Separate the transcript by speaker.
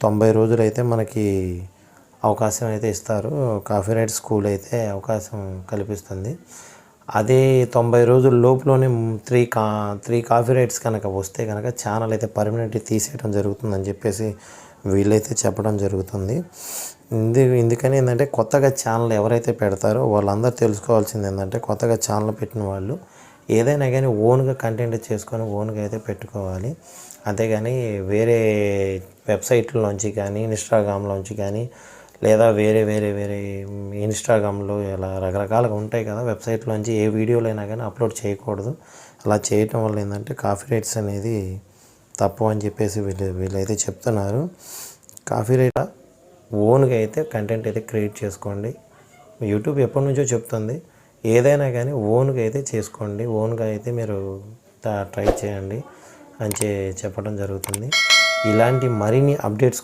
Speaker 1: 90 రోజులైతే మనకి అవకాశం అయితే ఇస్తారు. కాపీరైట్ స్కూల్ అయితే అవకాశం కల్పిస్తుంది. అదే 90 రోజుల లోపులోనే 3 కాపీరైట్స్ కనుక వస్తే కనుక ఛానల్ అయితే పర్మనెంట్గా తీసేయడం జరుగుతుందని చెప్పేసి వీళ్ళైతే చెప్పడం జరుగుతుంది. ఎందుకని ఏంటంటే కొత్తగా ఛానల్ ఎవరైతే పెడతారో వాళ్ళందరూ తెలుసుకోవాల్సింది ఏంటంటే కొత్తగా ఛానల్ పెట్టిన వాళ్ళు ఏదైనా కానీ ఓన్గా కంటెంట్ చేసుకొని ఓన్గా అయితే పెట్టుకోవాలి. అంతేగాని వేరే వెబ్సైట్లోంచి కానీ ఇన్స్టాగ్రామ్లోంచి కానీ లేదా వేరే ఇన్స్టాగ్రామ్లో ఇలా రకరకాలుగా ఉంటాయి కదా, వెబ్సైట్లోంచి ఏ వీడియోలైనా కానీ అప్లోడ్ చేయకూడదు. అలా చేయటం వల్ల ఏంటంటే కాపీరైట్స్ అనేది తప్పు అని చెప్పేసి వీళ్ళైతే చెప్తున్నారు. కాపీరైట్ ఓన్గా అయితే కంటెంట్ అయితే క్రియేట్ చేసుకోండి. యూట్యూబ్ ఎప్పటి నుంచో చెప్తుంది, ఏదైనా కానీ ఓన్గా అయితే చేసుకోండి, ఓన్గా అయితే మీరు ట్రై చేయండి అని చెప్పడం జరుగుతుంది. ఇలాంటి మరిన్ని అప్డేట్స్